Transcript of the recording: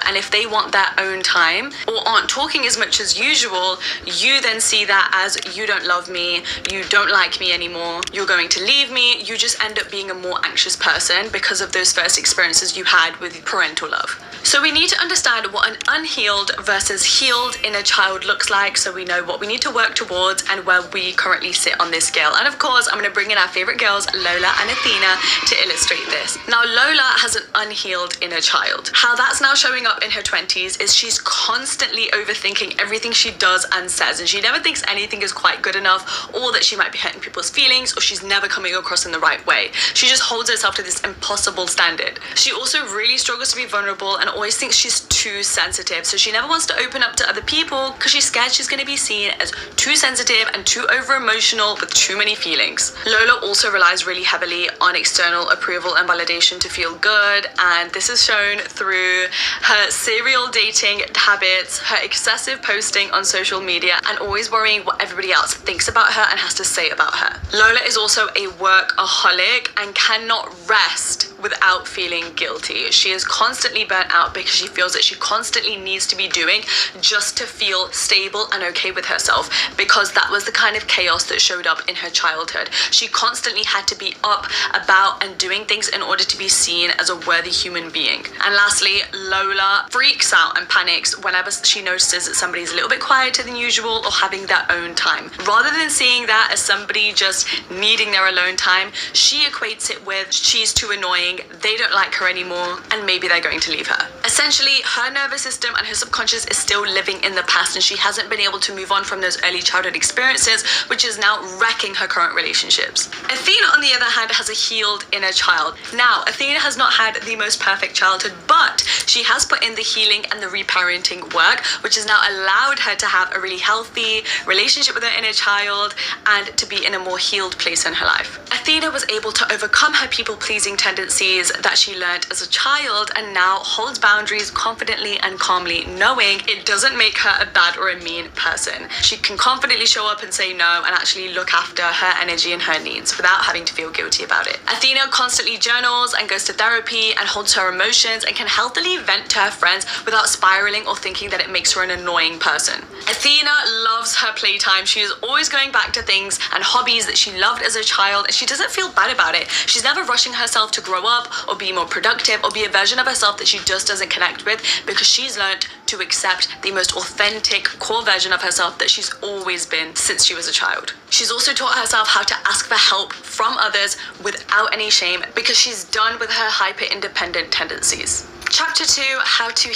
and if they want their own time or aren't talking as much as usual, you then see that as you don't love me, you don't like me anymore, you're going to leave me. You just end up being a more anxious person because of those first experiences you had with parental love. So we need to understand what an unhealed versus healed inner child looks like, so we know what we need to work towards and where we currently sit on this scale. And of course, I'm going to bring in our favorite girls, Lola and Athena, to illustrate this. Now, Lola has an unhealed inner child. How that's now showing up in her 20s is she's constantly overthinking everything she does and says, and she never thinks anything is quite good enough, or that she might be hurting people's feelings, or she's never coming across in the right way. She just holds herself to this impossible standard. She also really struggles to be vulnerable and always thinks she's too sensitive, so she never wants to open up to other people because she's scared she's going to be seen as too sensitive and too over emotional with too many feelings. Lola also relies really heavily on external approval and validation to feel good, and this is shown through her serial dating habits, her excessive posting on social media, and always worrying what everybody else thinks about her and has to say about her. Lola is also a workaholic and cannot rest without feeling guilty. She is constantly burnt out because she feels that she constantly needs to be doing just to feel stable and okay with herself, because that was the kind of chaos that showed up in her childhood. She constantly had to be up, about, and doing things in order to be seen as a worthy human being. And lastly, Lola freaks out and panics whenever she notices that somebody's a little bit quieter than usual or having their own time. Rather than seeing that as somebody just needing their alone time, she equates it with she's too annoying, they don't like her anymore, and maybe they're going to leave her. Essentially, her nervous system and her subconscious is still living in the past, and she hasn't been able to move on from those early childhood experiences, which is now wrecking her current relationships. Athena, on the other hand, has a healed inner child. Now, Athena has not had the most perfect childhood, but she has put in the healing and the reparenting work, which has now allowed her to have a really healthy relationship with her inner child and to be in a more healed place in her life. Athena was able to overcome her people-pleasing tendencies that she learned as a child, and now holds boundaries confidently and calmly, knowing it doesn't make her a bad or a mean person. She can confidently show up and say no and actually look after her energy and her needs without having to feel guilty about it. Athena constantly journals and goes to therapy and holds her emotions and can healthily vent to her friends without spiraling or thinking that it makes her an annoying person. Athena loves her playtime. She is always going back to things and hobbies that she loved as a child, and she doesn't feel bad about it. She's never rushing herself to grow up or be more productive or be a version of herself that she just doesn't connect with, because she's learned to accept the most authentic core version of herself that she's always been since she was a child. She's also taught herself how to ask for help from others without any shame, because she's done with her hyper-independent tendencies. Chapter 2, how to heal